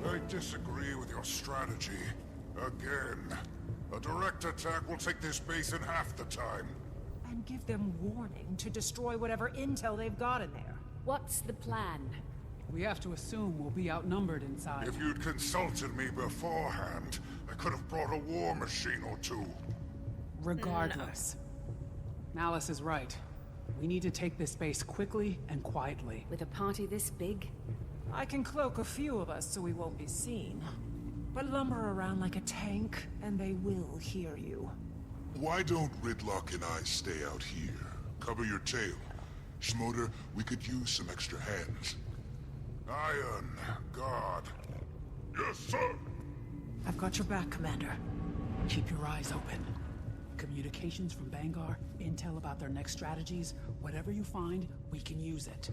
I disagree with your strategy. Again. A direct attack will take this base in half the time. And give them warning to destroy whatever intel they've got in there. What's the plan? We have to assume we'll be outnumbered inside. If you'd consulted me beforehand, I could have brought a war machine or two. Regardless. Malice is right. We need to take this base quickly and quietly. With a party this big? I can cloak a few of us so we won't be seen. But lumber around like a tank, and they will hear you. Why don't Ridlock and I stay out here? Cover your tail. Schmoder, we could use some extra hands. Iron Guard. Yes, sir! I've got your back, Commander. Keep your eyes open. Communications from Bangar, intel about their next strategies, whatever you find, we can use it.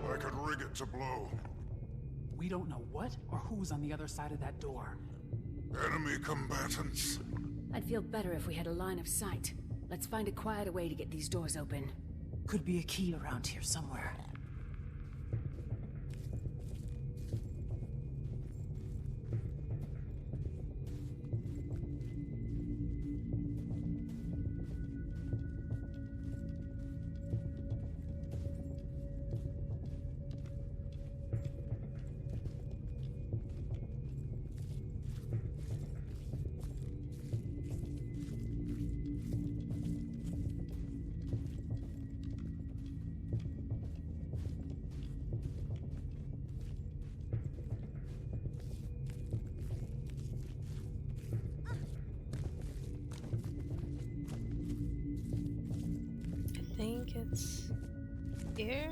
I could rig it to blow. We don't know what or who's on the other side of that door. Enemy combatants. I'd feel better if we had a line of sight. Let's find a quieter way to get these doors open. Could be a key around here somewhere. I think it's here.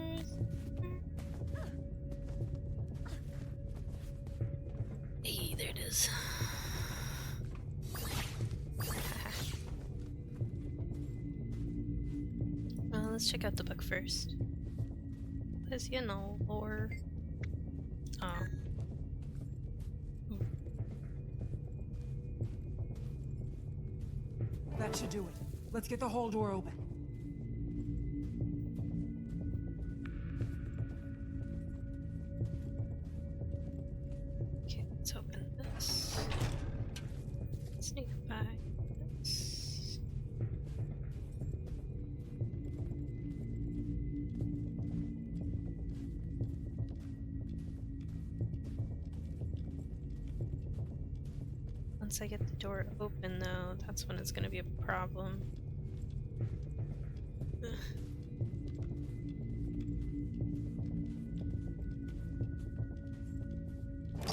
Hey, there it is. Well, let's check out the book first. Because, you know, lore. Oh. That should do it. Let's get the whole door open. Okay, let's open this. Sneak by this. Once I get the door open, though, that's when it's gonna be a problem. Ugh.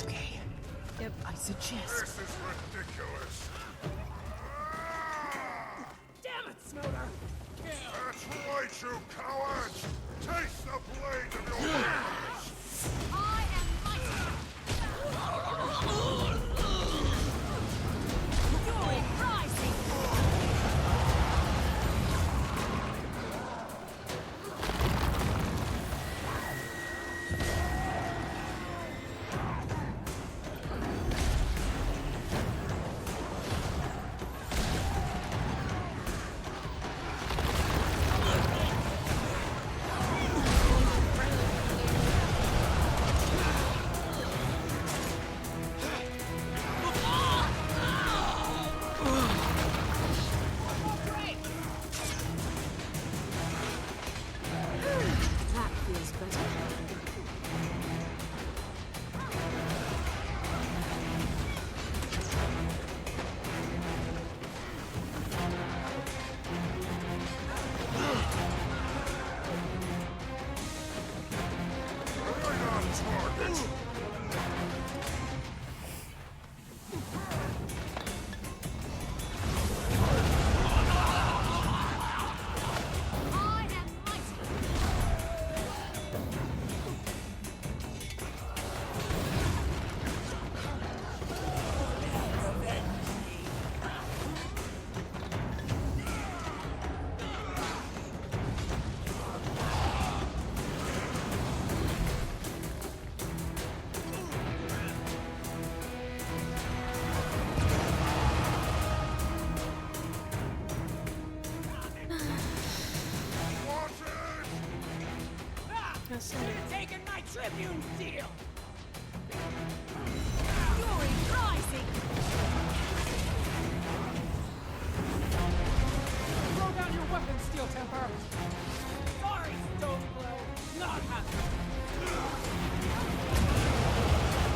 Okay. Yep. I suggest. This is ridiculous. Damn it, Smoder! That's right, you cowards! Taste the blade of your hands! I am mighty! Fury rising! That feels better. Right on target! I am mighty! Watch it! Now, Cinder, Taking my Tribune deal! Fury rising! Throw down your weapon, Steel Temper! Sorry, Stoneblow! Not happening!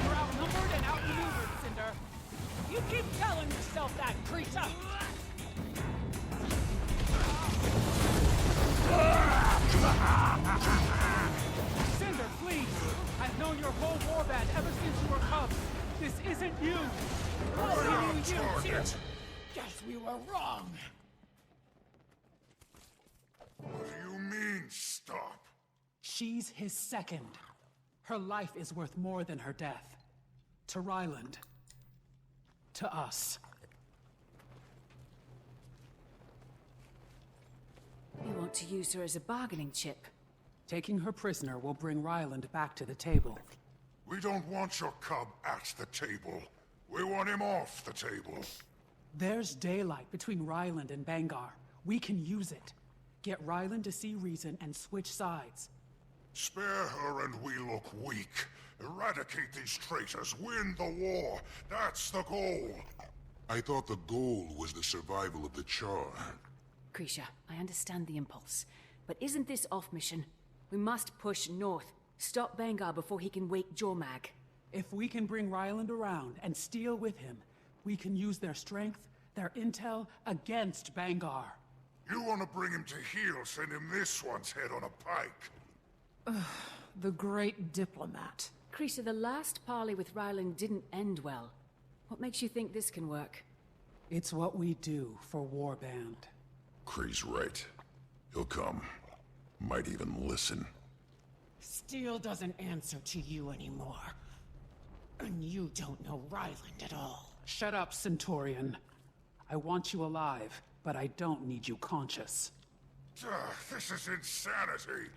You're outnumbered and outmaneuvered, Cinder. You keep telling yourself that, creature! Cinder, please! I've known your whole warband ever since you were cubs. This isn't you! Well, we on knew you target. too! Guess we were wrong! What do you mean, stop? She's his second. Her life is worth more than her death. To Ryland. To us. You want to use her as a bargaining chip? Taking her prisoner will bring Ryland back to the table. We don't want your cub at the table. We want him off the table. There's daylight between Ryland and Bangar. We can use it. Get Ryland to see reason and switch sides. Spare her and we look weak. Eradicate these traitors, win the war. That's the goal. I thought the goal was the survival of the Char. Krisha, I understand the impulse. But isn't this off mission? We must push north. Stop Bangar before he can wake Jormag. If we can bring Ryland around and steal with him, we can use their strength, their intel, against Bangar. You want to bring him to heel, send him this one's head on a pike. The great diplomat. Krisha, the last parley with Ryland didn't end well. What makes you think this can work? It's what we do for Warband. Kree's right. He'll come. Might even listen. Steel doesn't answer to you anymore. And you don't know Ryland at all. Shut up, Centaurian. I want you alive, but I don't need you conscious. This is insanity.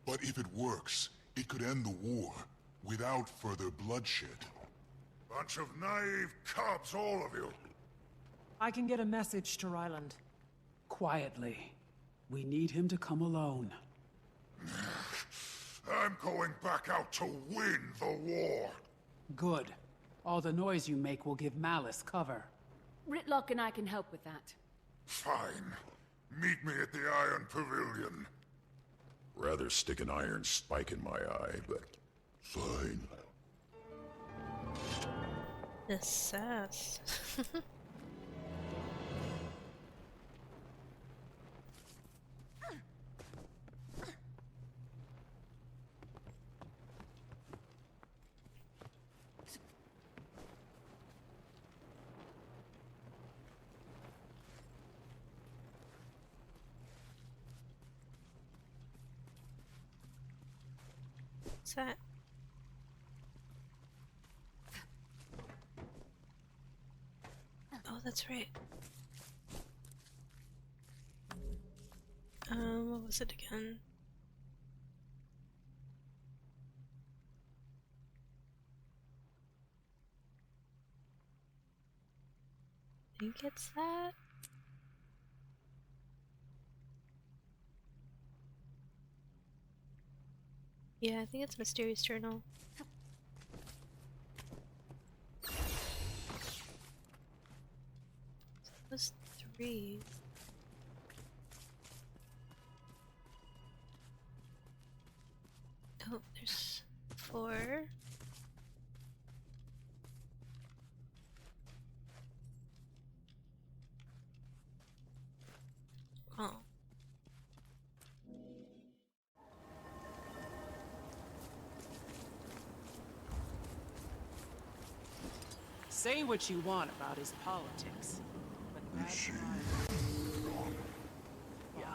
But if it works, it could end the war without further bloodshed. Bunch of naive cubs, all of you. I can get a message to Ryland. Quietly. We need him to come alone. I'm going back out to win the war. Good. All the noise you make will give Malice cover. Ritlock and I can help with that. Fine. Meet me at the Iron Pavilion. Rather stick an iron spike in my eye, but fine. The sass. What's that? Oh, that's right. What was it again? I think it's that. Yeah, I think it's Mysterious Journal. That was 3. Oh, there's 4. Oh. Say what you want about his politics, but that Is she guy- gone? yeah,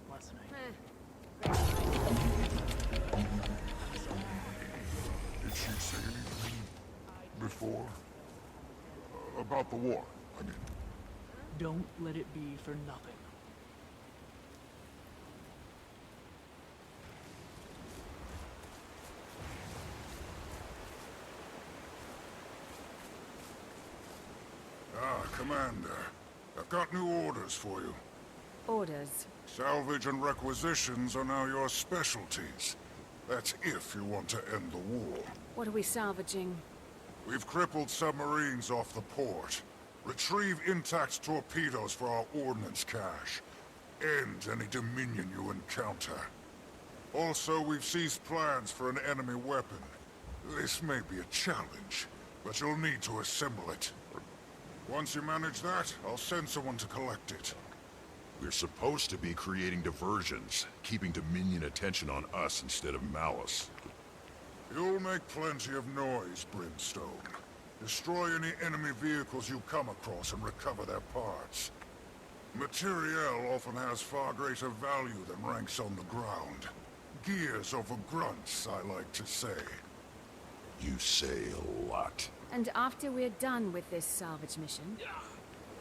wasn't he? Did she say anything before? About the war, I mean. Don't let it be for nothing. Commander, I've got new orders for you. Orders. Salvage and requisitions are now your specialties. That's if you want to end the war. What are we salvaging? We've crippled submarines off the port. Retrieve intact torpedoes for our ordnance cache. End any Dominion you encounter. Also, we've seized plans for an enemy weapon. This may be a challenge, but you'll need to assemble it. Once you manage that, I'll send someone to collect it. We're supposed to be creating diversions, keeping Dominion attention on us instead of Malice. You'll make plenty of noise, Brimstone. Destroy any enemy vehicles you come across and recover their parts. Materiel often has far greater value than ranks on the ground. Gears over grunts, I like to say. You say a lot. And after we're done with this salvage mission,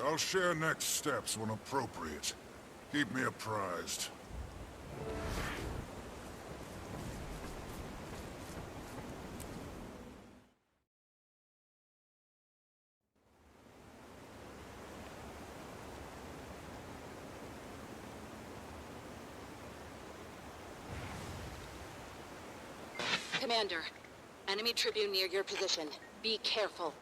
I'll share next steps when appropriate. Keep me apprised. Commander, enemy Tribune near your position. Be careful.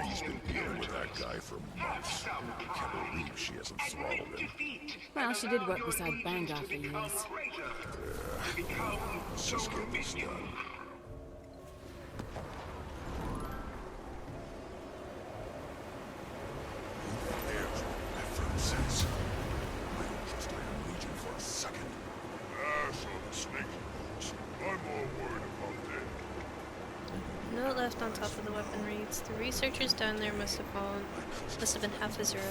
He's been dealing with that guy for months. Can't believe she hasn't throttled him. well, she did work beside Vanguard for years. Let's just get this done. Who cares what that firm says? I don't trust Iron Legion for a second. So the sneaky ones. I'm more worried about them. Note left on top of the weapon reads, the researchers down there must have been half Azura.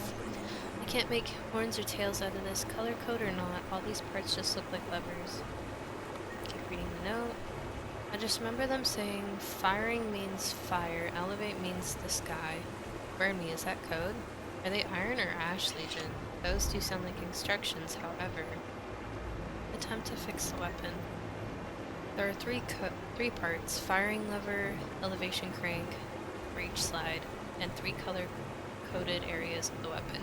I can't make horns or tails out of this, color code or not, all these parts just look like levers. Keep reading the note. I just remember them saying, firing means fire, elevate means the sky. Burn me, is that code? Are they Iron or Ash Legion? Those do sound like instructions, however. Attempt to fix the weapon. There are three parts, firing lever, elevation crank for each slide, and 3 color-coded areas of the weapon.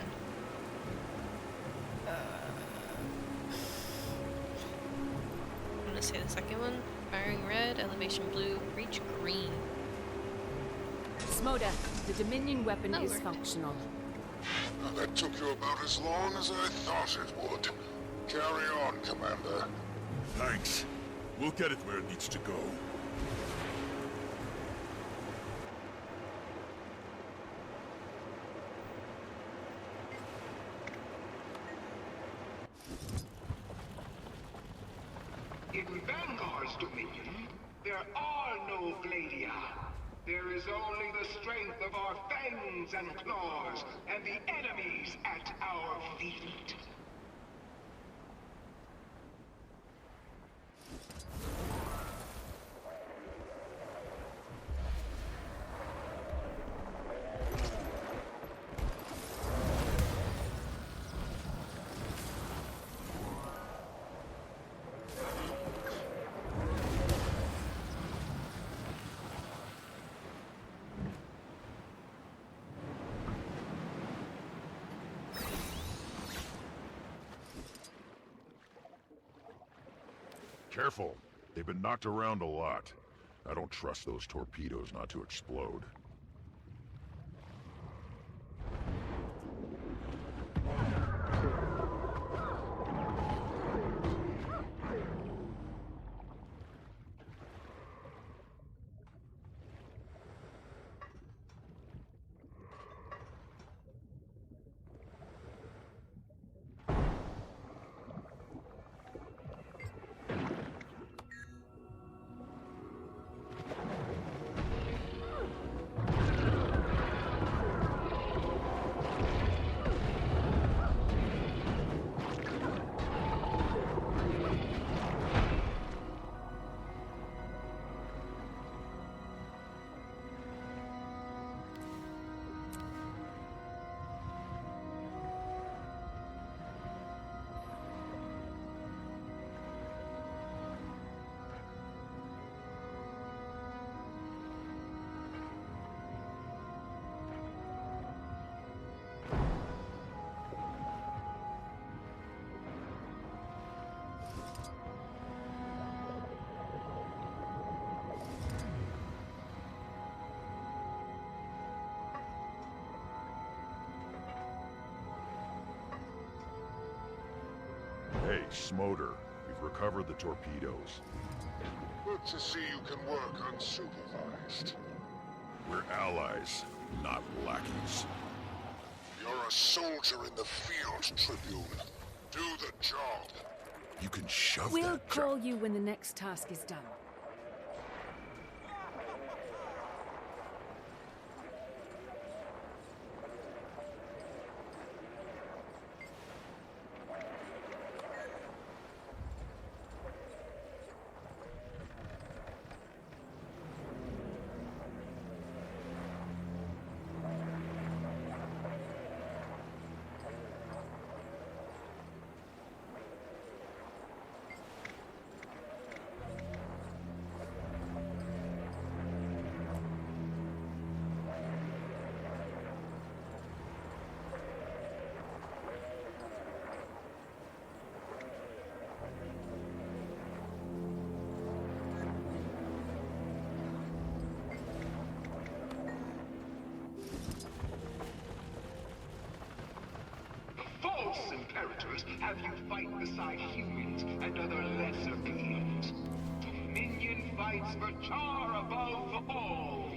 I'm gonna say the second one. Firing red, elevation blue, breach green. Smoda, the Dominion weapon Oh, is worked. functional. That took you about as long as I thought it would. Carry on, Commander. Thanks. We'll get it where it needs to go. In Vanguard's dominion, there are no Gladia. There is only the strength of our fangs and claws, and the enemies at our feet. Careful. They've been knocked around a lot. I don't trust those torpedoes not to explode. Hey, Smoder, we've recovered the torpedoes. Good to see you can work unsupervised. We're allies, not lackeys. You're a soldier in the field, Tribune. Do the job. You can shove We'll that call you when the next task is done. False imperators have you fight beside humans and other lesser beings. Dominion fights for Char above all.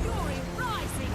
Fury rising!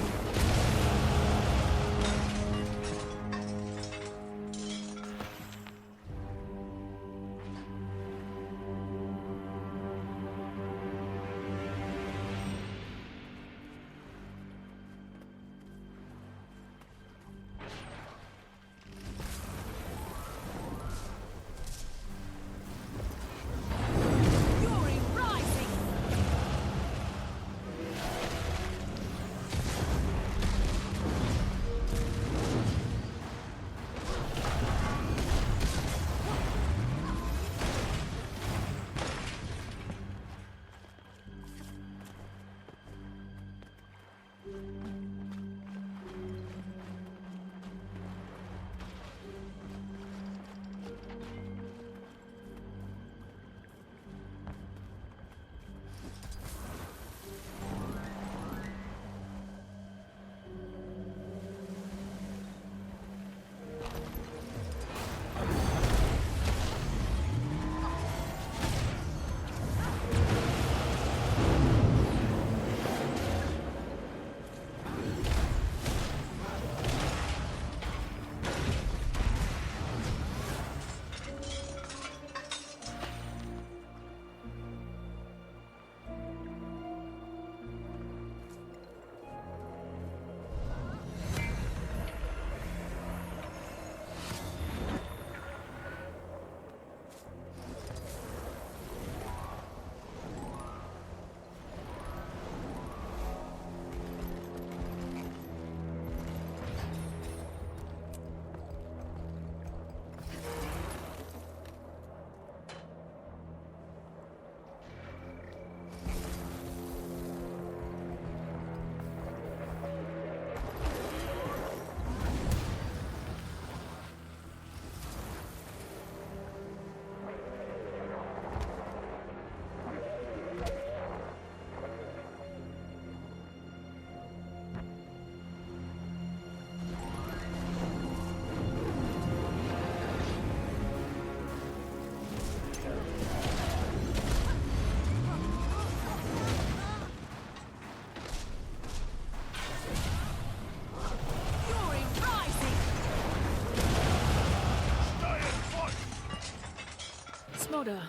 Smolder,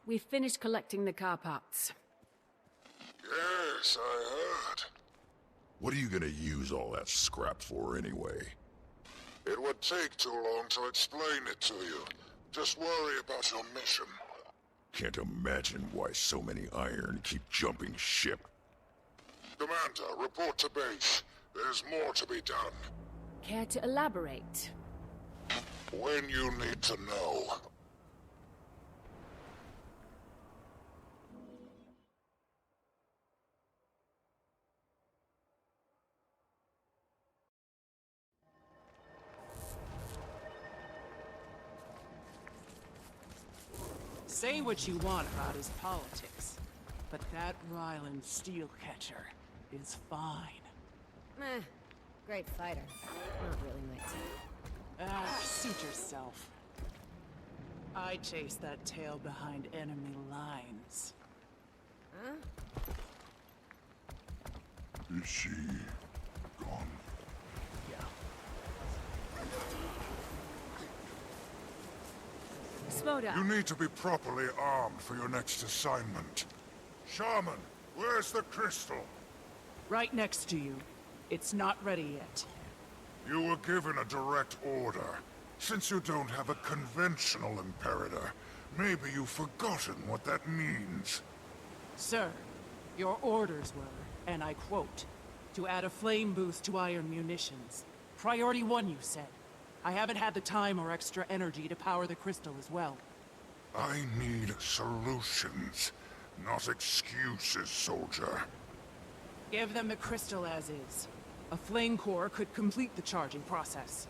we've finished collecting the car parts. Yes, I heard. What are you gonna use all that scrap for anyway? It would take too long to explain it to you. Just worry about your mission. Can't imagine why so many iron keep jumping ship. Commander, report to base. There's more to be done. Care to elaborate? When you need to know. Say what you want about his politics, but that Ryland Steelcatcher is fine. Meh. Great fighter. Not really my type. Suit yourself. I chase that tail behind enemy lines. Huh? Is she gone? Yeah. Smolder. You need to be properly armed for your next assignment. Shaman, where's the crystal? Right next to you. It's not ready yet. You were given a direct order. Since you don't have a conventional imperator, maybe you've forgotten what that means. Sir, your orders were, and I quote, to add a flame boost to iron munitions. Priority 1, you said. I haven't had the time or extra energy to power the crystal as well. I need solutions, not excuses, soldier. Give them the crystal as is. A flame core could complete the charging process.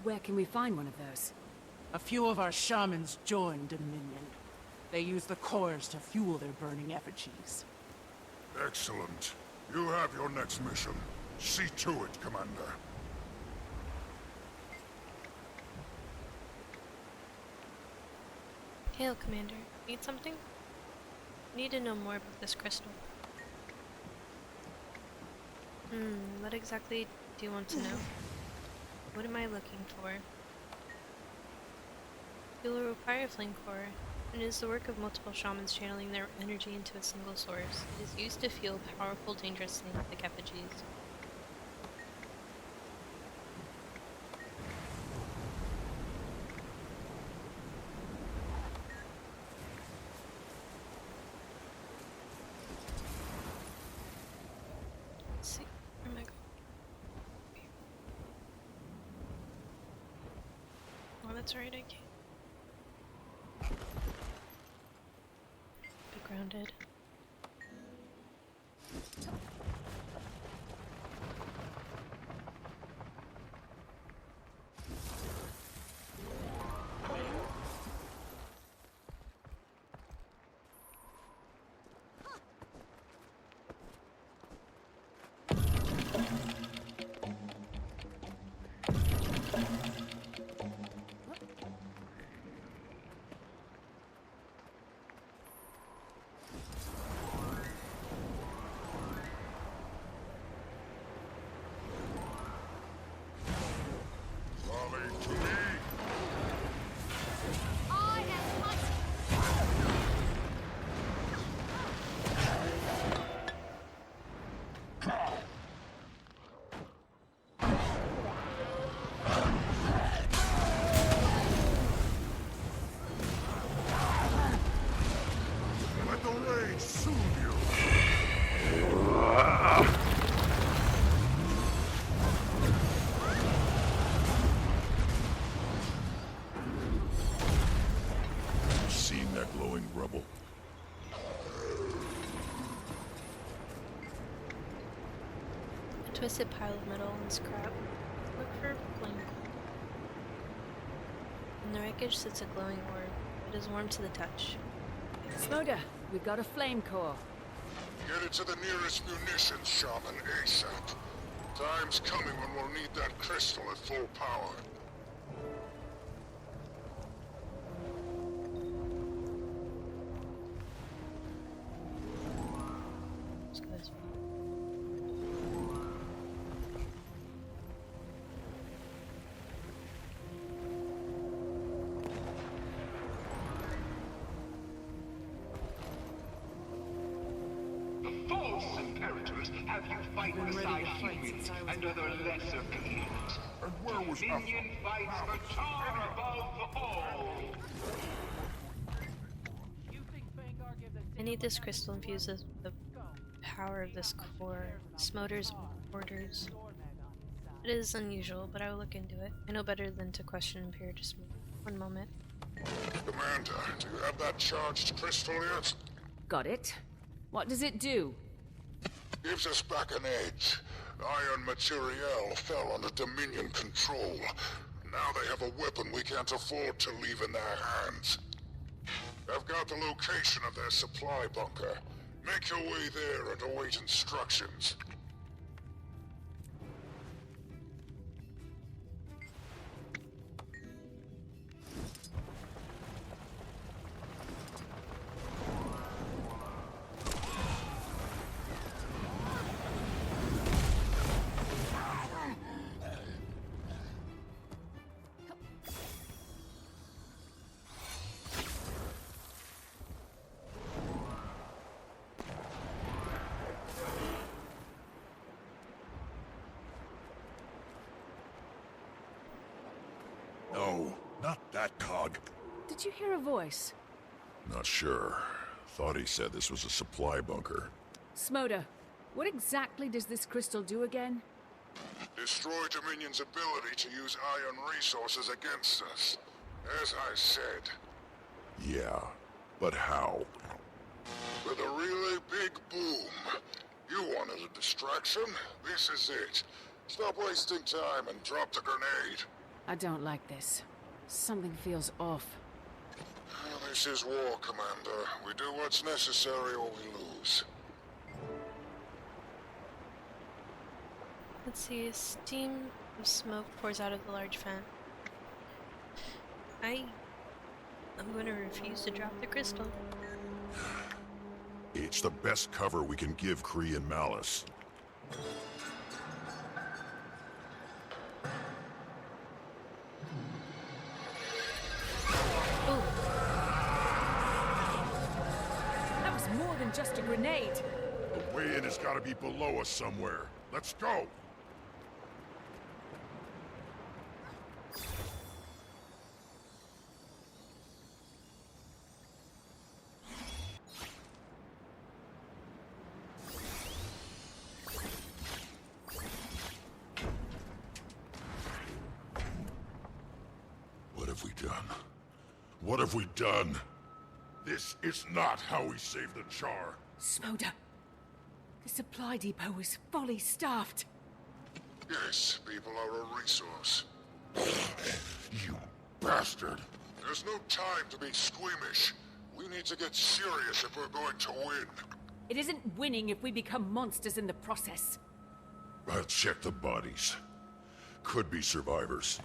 Where can we find one of those? A few of our shamans joined Dominion. They use the cores to fuel their burning effigies. Excellent. You have your next mission. See to it, Commander. Hail, Commander. Need something? Need to know more about this crystal. What exactly do you want to know? What am I looking for? You will require a flame core, and it is the work of multiple shamans channeling their energy into a single source. It is used to fuel powerful, dangerous things like effigies. Let's see. Where am I going? Oh, that's right, I can't. Be grounded. Volley to me! Let the rage soothe you! Seen that glowing rubble? A twisted pile of metal and scrap. Look for flame. In the wreckage sits a glowing orb. It is warm to the touch. Smolder, we've got a flame core. Get it to the nearest munitions shaman ASAP. Time's coming when we'll need that crystal at full power. Let's go this way. false imperators have you fight beside humans and other lesser beings. And where was Minion fights for Char above all. I need this crystal infuses the power of this core. Smother's orders. It is unusual, but I will look into it. I know better than to question Imperial. Just one moment. Commander, do you have that charged crystal yet? Got it. What does it do? Gives us back an edge. Iron materiel fell under Dominion control. Now they have a weapon we can't afford to leave in their hands. I've got the location of their supply bunker. Make your way there and await instructions. No, not that cog. Did you hear a voice? Not sure. Thought he said this was a supply bunker. Smother, what exactly does this crystal do again? Destroy Dominion's ability to use iron resources against us. As I said. Yeah, but how? With a really big boom. You wanted a distraction? This is it. Stop wasting time and drop the grenade. I don't like this. Something feels off. This is war, Commander. We do what's necessary or we lose. Let's see, a steam of smoke pours out of the large fan. I'm going to refuse to drop the crystal. It's the best cover we can give Kree and Malice. That was more than just a grenade. The way in has got to be below us somewhere. Let's go! What have we done? What have we done? This is not how we save the Char. Smother, the supply depot is fully staffed. Yes, people are a resource. You bastard! There's no time to be squeamish. We need to get serious if we're going to win. It isn't winning if we become monsters in the process. I'll check the bodies. Could be survivors.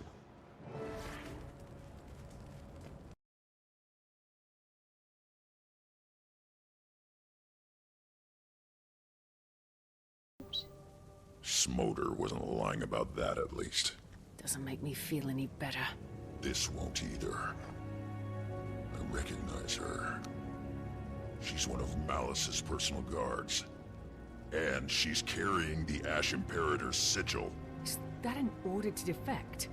Smother wasn't lying about that, at least. Doesn't make me feel any better. This won't either. I recognize her. She's one of Malice's personal guards. And she's carrying the Ash Imperator's sigil. Is that an order to defect?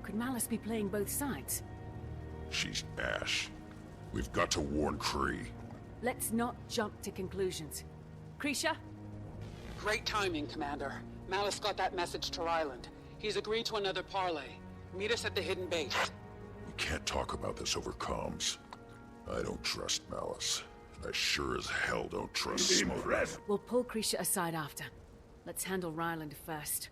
Could Malice be playing both sides? She's Ash. We've got to warn Kree. Let's not jump to conclusions. Krisha? Great timing, Commander. Malice got that message to Ryland. He's agreed to another parley. Meet us at the hidden base. We can't talk about this over comms. I don't trust Malice. I sure as hell don't trust Smother. We'll pull Krisha aside after. Let's handle Ryland first.